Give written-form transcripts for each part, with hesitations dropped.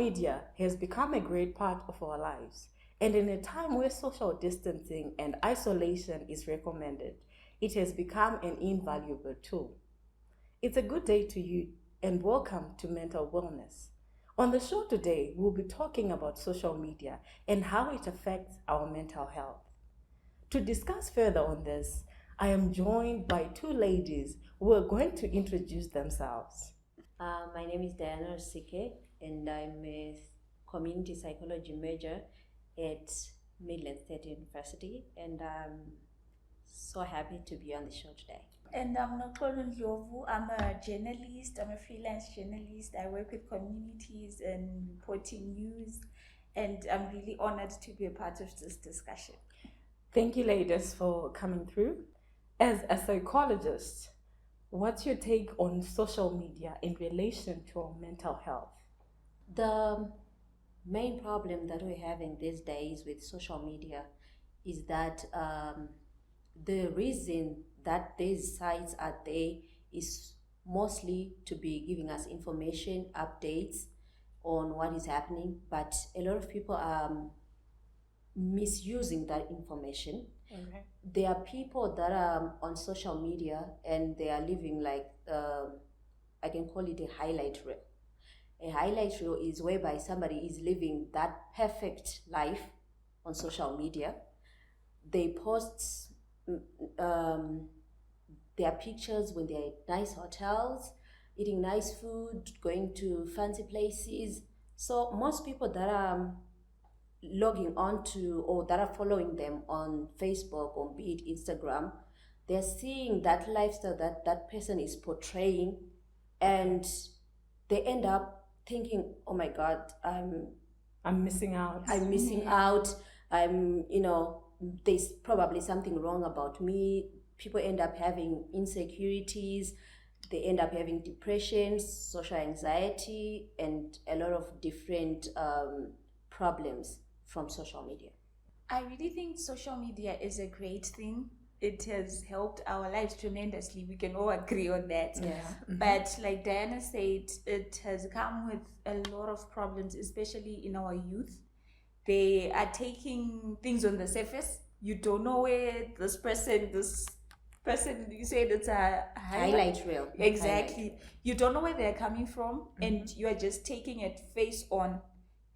media has become a great part of our lives, and in a time where social distancing and isolation is recommended, it has become an invaluable tool. It's a good day to you, and welcome to Mental Wellness. On the show today, we'll be talking about social media and how it affects our mental health. To discuss further on this, I am joined by two ladies who are going to introduce themselves. My name is Diana Sike, and I'm a community psychology major at Midland State University, and I'm so happy to be on the show today. And I'm Nokolo Ndlovu. I'm a journalist. I'm a freelance journalist. I work with communities and reporting news, and I'm really honored to be a part of this discussion. Thank you, ladies, for coming through. As a psychologist, what's your take on social media in relation to our mental health? The main problem that we're having these days with social media is that the reason that these sites are there is mostly to be giving us information, updates on what is happening, but a lot of people are misusing that information. Okay. There are people that are on social media and they are living like, I can call it a highlight reel. A highlight reel is whereby somebody is living that perfect life on social media. They post their pictures when they're at nice hotels, eating nice food, going to fancy places. So most people that are logging on to or that are following them on Facebook or be it Instagram, they're seeing that lifestyle that that person is portraying, and they end up thinking, oh my God, I'm missing out. I'm missing out. There's probably something wrong about me. People end up having insecurities. They end up having depression, social anxiety, and a lot of different problems from social media. I really think social media is a great thing. It has helped our lives tremendously. We can all agree on that. Yeah. Mm-hmm. But like Diana said, it has come with a lot of problems, especially in our youth. They are taking things on the surface. You don't know where this person, you said it's a Highlight reel. Exactly. Highlight. You don't know where they're coming from, and you are just taking it face on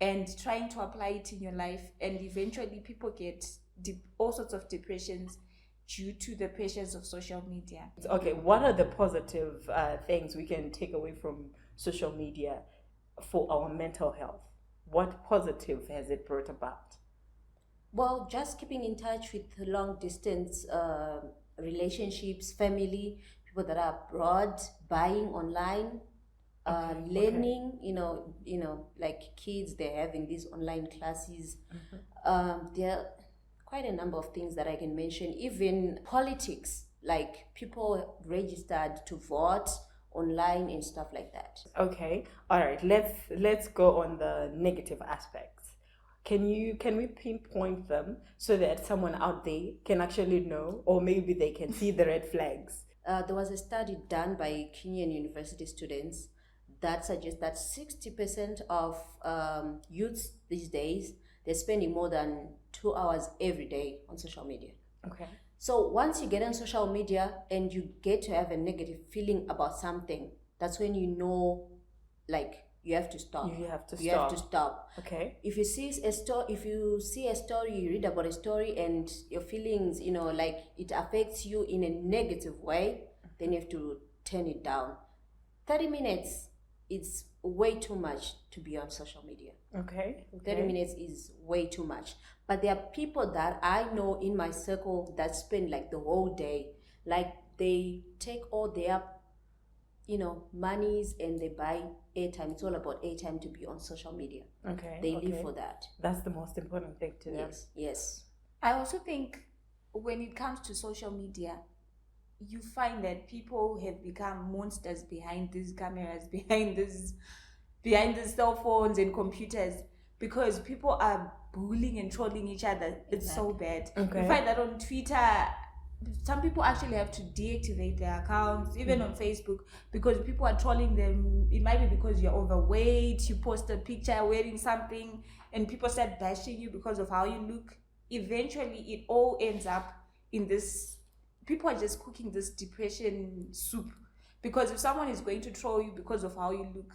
and trying to apply it in your life, and eventually people get all sorts of depressions due to the pressures of social media. Okay, what are the positive things we can take away from social media for our mental health? What positive has it brought about? Well, just keeping in touch with long distance relationships, family, people that are abroad, buying online, learning. Okay. Like kids, they're having these online classes. There are quite a number of things that I can mention. Even politics, like people registered to vote online and stuff like that. Okay, all right. Let's go on the negative aspects. Can we pinpoint them so that someone out there can actually know, or maybe they can see the red flags? There was a study done by Kenyan university students that suggests that 60% of youths these days, they're spending more than 2 hours every day on social media. Okay. So once you get on social media and you get to have a negative feeling about something, that's when you know, like, you have to stop. You have to stop. Okay. If you see a story, you read about a story, and your feelings, like it affects you in a negative way, then you have to turn it down. 30 minutes is way too much to be on social media. Okay. 30 minutes is way too much. But there are people that I know in my circle that spend like the whole day, like they take all their monies and they buy airtime. It's all about airtime to be on social media. Okay. They live for that. That's the most important thing to them. Yes. I also think when it comes to social media, you find that people have become monsters behind these cameras, behind these cell phones and computers, because people are bullying and trolling each other. It's so bad. Okay. You find that on Twitter, some people actually have to deactivate their accounts, even on Facebook, because people are trolling them. It might be because you're overweight, you post a picture wearing something, and people start bashing you because of how you look. Eventually, it all ends up in this. People are just cooking this depression soup, because if someone is going to troll you because of how you look,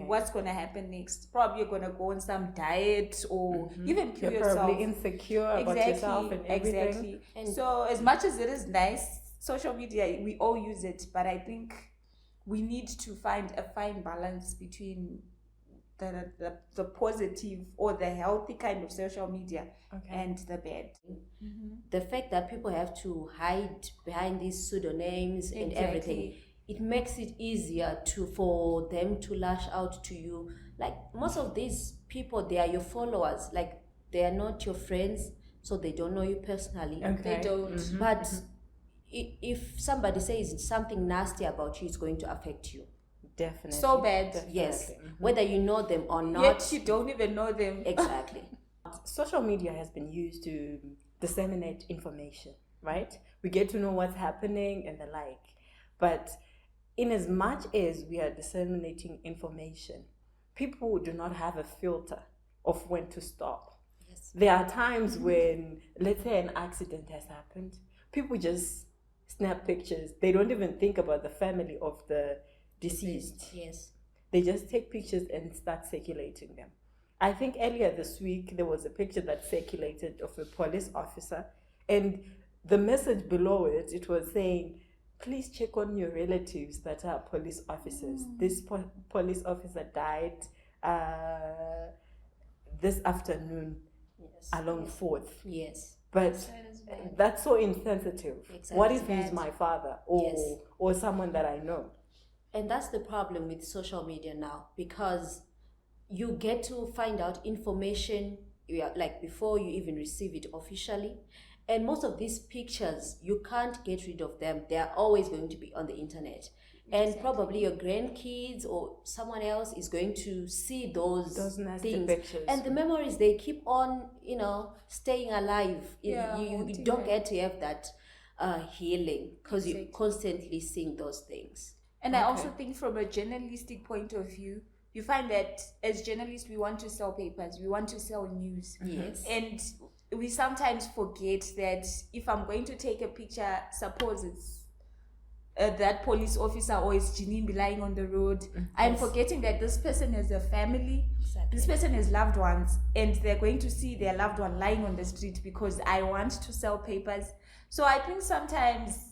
what's going to happen next? Probably you're going to go on some diet, or even kill You're yourself. probably insecure about yourself and everything. Exactly. And so as much as it is nice, social media, we all use it, but I think we need to find a fine balance between the positive or the healthy kind of social media and the bad. The fact that people have to hide behind these pseudonyms and everything, it makes it easier for them to lash out to you. Like most of these people, they are your followers. Like they are not your friends, so they don't know you personally. They don't. But if somebody says something nasty about you, it's going to affect you. Definitely. So bad. Definitely. Yes. Whether you know them or not. Yet you don't even know them. Exactly. Social media has been used to disseminate information, right? We get to know what's happening and the like. But in as much as we are disseminating information, people do not have a filter of when to stop. Yes. There are times when, let's say, an accident has happened, people just snap pictures. They don't even think about the family of the deceased. Yes. They just take pictures and start circulating them. I think earlier this week there was a picture that circulated of a police officer, and the message below it, it was saying, please check on your relatives that are police officers. This police officer died this afternoon along 4th. Yes. But that's so insensitive. Exactly. What if he's my father or someone that I know? And that's the problem with social media now, because you get to find out information like before you even receive it officially. And most of these pictures, you can't get rid of them. They are always going to be on the internet. And probably your grandkids or someone else is going to see those nasty things. Pictures. And the memories, they keep on, staying alive. You don't get to have that healing, because you're constantly seeing those things. And I also think from a journalistic point of view, you find that as journalists, we want to sell papers, we want to sell news. Yes. And we sometimes forget that if I'm going to take a picture, suppose it's that police officer or it's Janine lying on the road, I'm forgetting that this person has a family, this person has loved ones, and they're going to see their loved one lying on the street because I want to sell papers. So I think sometimes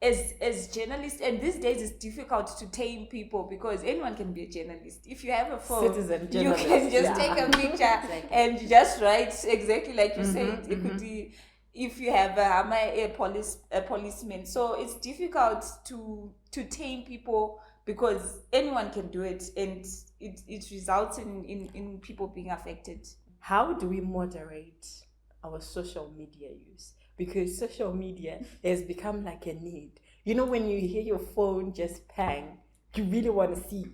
as journalists, and these days it's difficult to tame people because anyone can be a journalist. If you have a phone, you can just take a picture and just write exactly like you said. It could be if you have a policeman. So it's difficult to tame people because anyone can do it, and it results in people being affected. How do we moderate our social media use? Because social media has become like a need. You know, when you hear your phone just pang, you really want to see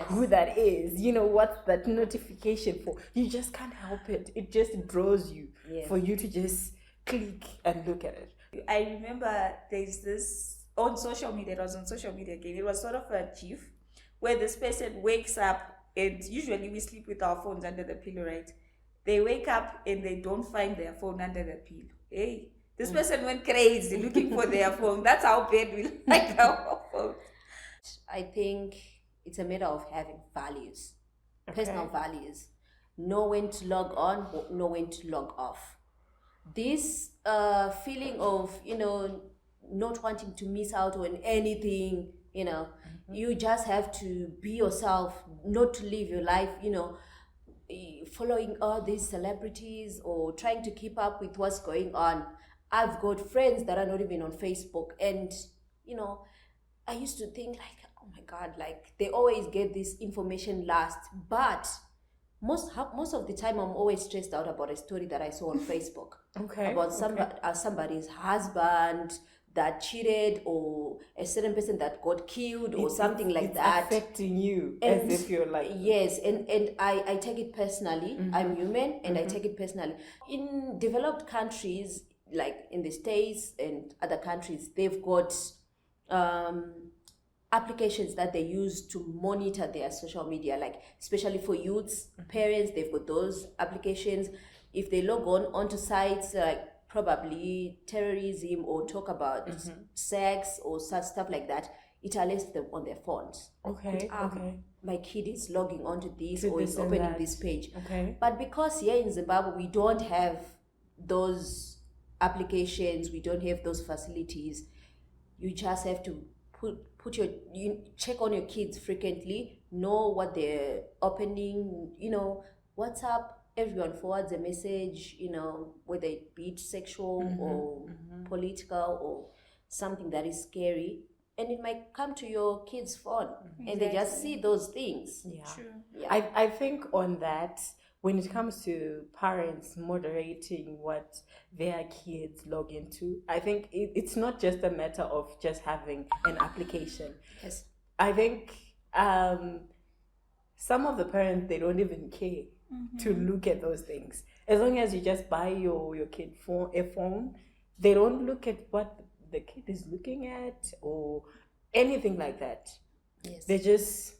who that is. You know, what's that notification for? You just can't help it. It just draws you for you to just click and look at it. I remember there's this on social media, it was on social media again. It was sort of a gif where this person wakes up, and usually we sleep with our phones under the pillow, right? They wake up and they don't find their phone under the pillow. Hey, this person went crazy looking for their phone. That's how bad we like our phone. I think it's a matter of having values, personal values. Know when to log on, know when to log off. This feeling of, not wanting to miss out on anything, you just have to be yourself, not to live your life, following all these celebrities or trying to keep up with what's going on. I've got friends that are not even on Facebook, and I used to think like, oh my God, like they always get this information last, but most of the time I'm always stressed out about a story that I saw on Facebook about somebody's husband that cheated, or a certain person that got killed, or something like that. Affecting you, and as if you're like... Yes, and I take it personally. I'm human, and I take it personally. In developed countries, like in the States and other countries, they've got applications that they use to monitor their social media, like especially for youths, parents, they've got those applications. If they log on onto sites like probably terrorism or talk about sex or such stuff like that, it alerts them on their phones. Okay, okay. My kid is logging onto this To or this is and opening that. this page. Okay. But because here in Zimbabwe we don't have those applications, we don't have those facilities, you just have to you check on your kids frequently, know what they're opening, WhatsApp, everyone forwards a message, whether it be sexual or political or something that is scary, and it might come to your kids' phone and they just see those things. Yeah. True. Yeah. I think on that, when it comes to parents moderating what their kids log into, I think it's not just a matter of just having an application. Yes. I think some of the parents, they don't even care to look at those things. As long as you just buy your kid a phone, they don't look at what the kid is looking at or anything like that. Yes. They just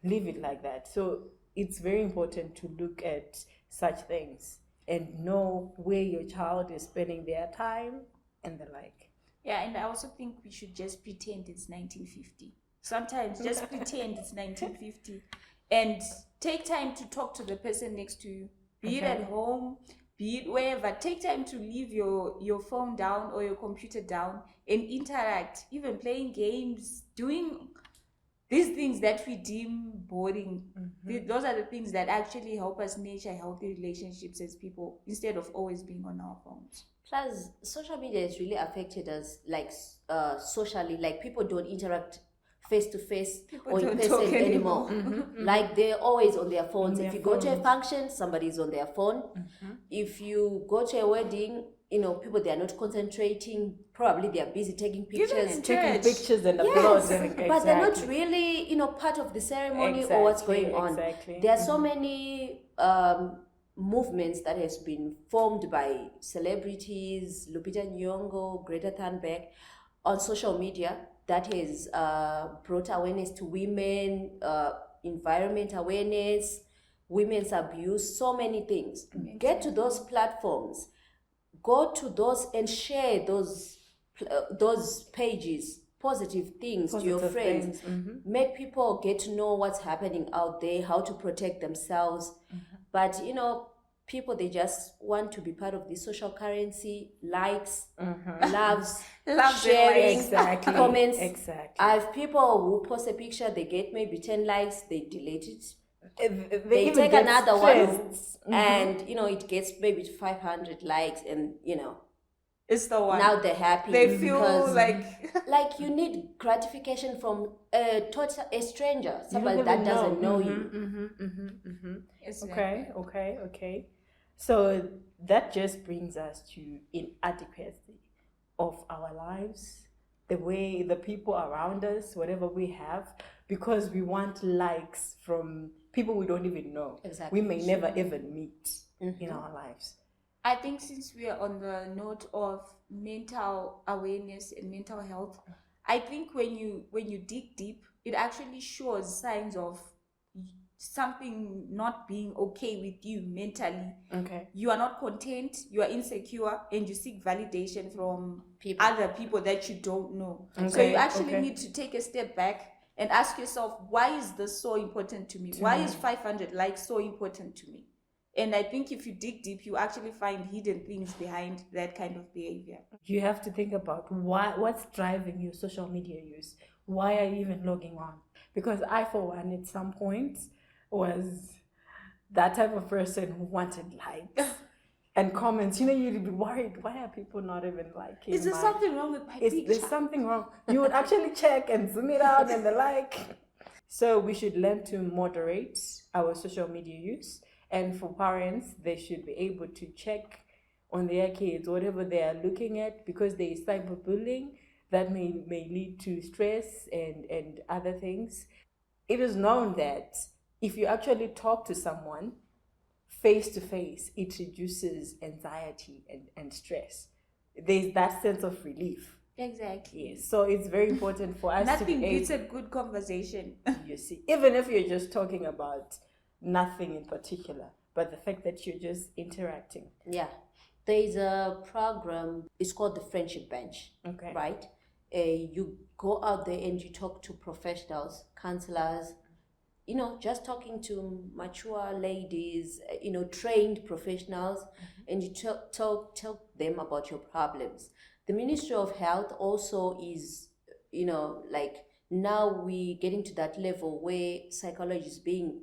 leave it like that. So it's very important to look at such things and know where your child is spending their time and the like. Yeah, and I also think we should just pretend it's 1950. Sometimes just pretend it's 1950 and take time to talk to the person next to you, be it at home, be it wherever. Take time to leave your phone down or your computer down and interact, even playing games, doing these things that we deem boring. Those are the things that actually help us nurture healthy relationships as people instead of always being on our phones. Plus, social media has really affected us, like socially. Like people don't interact face to face or in don't talk person anymore. Like they're always on their phones. If you go to a function, somebody's on their phone. If you go to a wedding, people, they are not concentrating. Probably they are busy taking pictures. Taking pictures and Yes, uploading. but they're not really, part of the ceremony or what's going on. Exactly. There are so many movements that has been formed by celebrities, Lupita Nyong'o, Greta Thunberg, on social media that has brought awareness to women, environment awareness, women's abuse, so many things. Get to those platforms, go to those and share those pages, positive things to your friends. Make people get to know what's happening out there, how to protect themselves. But people, they just want to be part of the social currency, likes, loves, sharing, comments. Exactly. I have people who post a picture, they get maybe 10 likes, they delete it. They even take get another one, stressed. and it gets maybe 500 likes, and It's the one. now they're happy. They feel because, like you need gratification from a stranger, somebody don't that even doesn't know you. Okay. So that just brings us to inadequacy of our lives, the way the people around us, whatever we have, because we want likes from people we don't even know. Exactly. We may never even meet in our lives. I think since we are on the note of mental awareness and mental health, I think when you dig deep, it actually shows signs of something not being okay with you mentally. Okay. You are not content, you are insecure, and you seek validation from People. other people that you don't know. So Okay, you actually okay. need to take a step back and ask yourself, why is this so important to me? Why is 500 likes so important to me? And I think if you dig deep, you actually find hidden things behind that kind of behavior. You have to think about what's driving your social media use. Why are you even logging on? Because I, for one, at some point, was that type of person who wanted likes and comments. You'd be worried, why are people not even liking? Is there something wrong with my picture? There's something wrong. You would actually check and zoom it out and the like. So we should learn to moderate our social media use. And for parents, they should be able to check on their kids, whatever they are looking at, because there is cyberbullying that may lead to stress and other things. It is known that if you actually talk to someone face to face, it reduces anxiety and stress. there's that sense of relief. Exactly. Yes. So it's very important for us Nothing to be beats a good conversation. you see, even if you're just talking about nothing in particular, but the fact that you're just interacting. Yeah. There's a program, it's called the Friendship Bench, Okay. right? You go out there and you talk to professionals, counselors, just talking to mature ladies, trained professionals, and you tell them about your problems. The Ministry of Health also is, like now we're getting to that level where psychology is being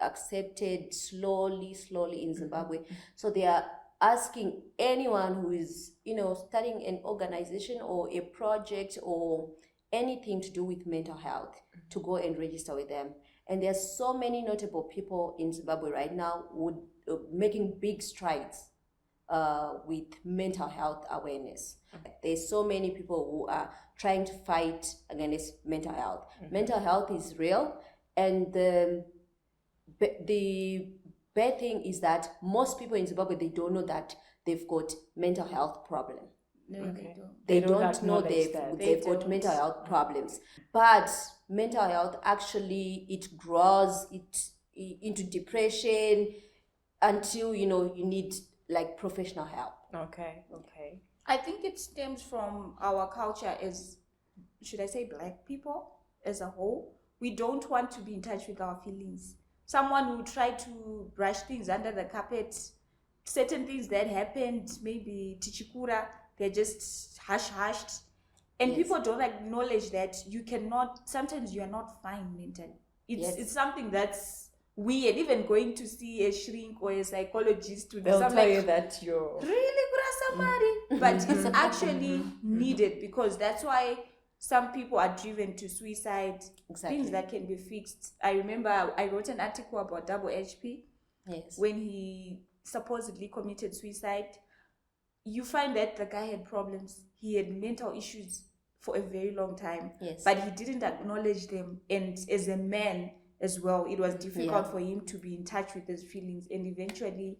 accepted slowly in Zimbabwe. So they are asking anyone who is, starting an organization or a project or anything to do with mental health to go and register with them. And there's so many notable people in Zimbabwe right now who making big strides with mental health awareness. There's so many people who are trying to fight against mental health. Mental health is real, and the bad thing is that most people in Zimbabwe, they don't know that they've got mental health problem. No, Okay. They They don't don't know acknowledge that. they've got don't. mental health problems. But mental health actually, it grows into depression until you need like professional help. Okay. I think it stems from our culture as, should I say, Black people as a whole. We don't want to be in touch with our feelings. Someone will try to brush things under the carpet. Certain things that happened, maybe Tichikura, they're just hushed. And Yes. people don't acknowledge that sometimes you are not fine mentally. It's something that's weird. Even going to see a shrink or a psychologist to They'll some tell you that you're really good somebody, but it's actually needed, because that's why some people are driven to suicide. Exactly. Things that can be fixed. I remember I wrote an article about Double HP. Yes. When he supposedly committed suicide. You find that the guy had problems. He had mental issues for a very long time. Yes. But he didn't acknowledge them. And as a man as well, it was difficult for him to be in touch with his feelings. And eventually,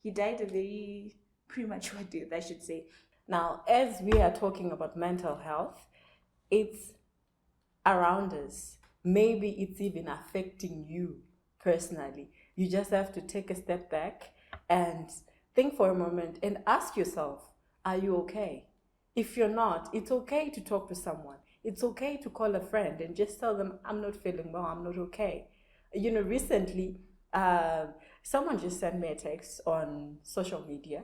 he died a very premature death, I should say. Now, as we are talking about mental health, it's around us. Maybe it's even affecting you personally. You just have to take a step back and think for a moment and ask yourself, are you okay? If you're not, it's okay to talk to someone. It's okay to call a friend and just tell them, I'm not feeling well, I'm not okay. Recently, someone just sent me a text on social media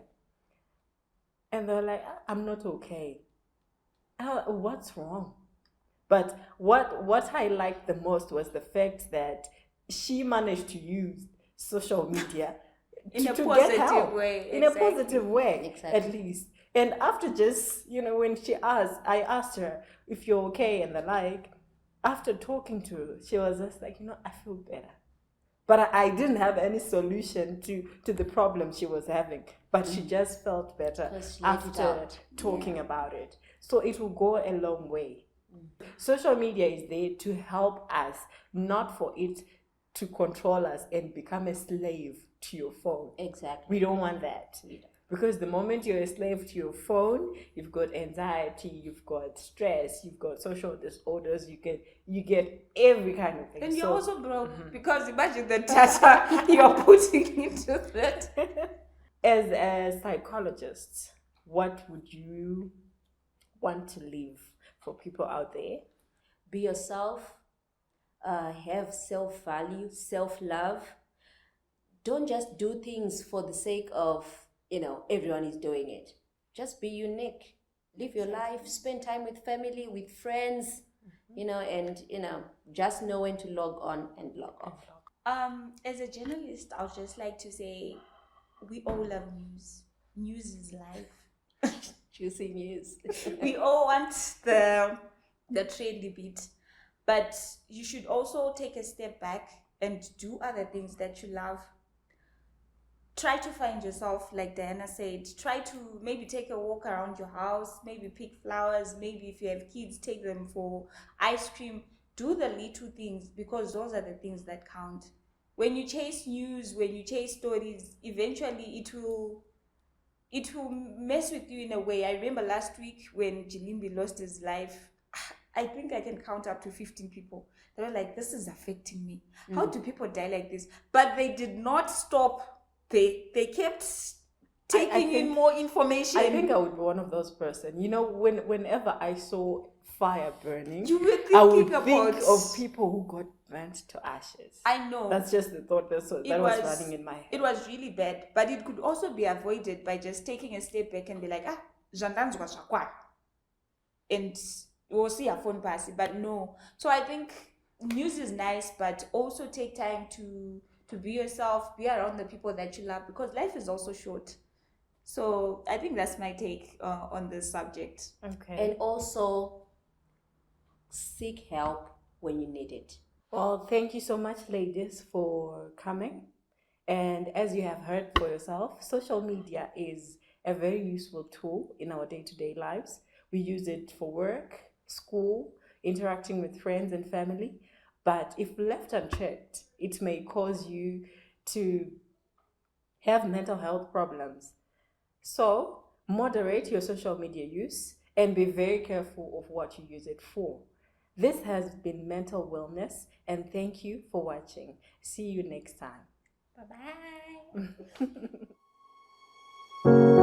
and they're like, I'm not okay. What's wrong? But what I liked the most was the fact that she managed to use social media in a get positive help. way. In a positive way, Exactly. at least. And after just, when I asked her if you're okay and the like, after talking to her, she was just like, I feel better. But I didn't have any solution to the problem she was having. But she just felt better after talking about it. So it will go a long way. Social media is there to help us, not for it to control us and become a slave to your phone. Exactly. We don't want that. Because the moment you're a slave to your phone, you've got anxiety, you've got stress, you've got social disorders, you get every kind of thing. And you're also broke, because imagine the data you're putting into that. As a psychologist, what would you want to leave for people out there? Be yourself, have self-value, self-love. Don't just do things for the sake of, everyone is doing it. Just be unique. Live your life, spend time with family, with friends, and, just know when to log on and log off. As a journalist, I would just like to say, we all love news. News is life. Juicy news. We all want the trendy bit, but you should also take a step back and do other things that you love. Try to find yourself, like Diana said. Try to maybe take a walk around your house, maybe pick flowers, maybe if you have kids, take them for ice cream. Do the little things, because those are the things that count. When you chase news, when you chase stories, eventually it will it will mess with you in a way. I remember last week when Jilimbi lost his life, I think I can count up to 15 people. They were like, this is affecting me. How do people die like this? But they did not stop. They kept taking in more information. I think I would be one of those person. You know, whenever I saw fire burning, You were I would thinking think about of people who got burnt to ashes. I know. That's just the thought that was running in my head. It was really bad, but it could also be avoided by just taking a step back and be like, Jandanzwa Shakwa. And we'll see a phone pass. But no. So I think news is nice, but also take time to be yourself, be around the people that you love, because life is also short. So I think that's my take on this subject. Okay. And also seek help when you need it. Well, thank you so much, ladies, for coming. And as you have heard for yourself, social media is a very useful tool in our day-to-day lives. We use it for work, school, interacting with friends and family. But if left unchecked, it may cause you to have mental health problems. So, moderate your social media use and be very careful of what you use it for. This has been Mental Wellness, and thank you for watching. See you next time. Bye-bye.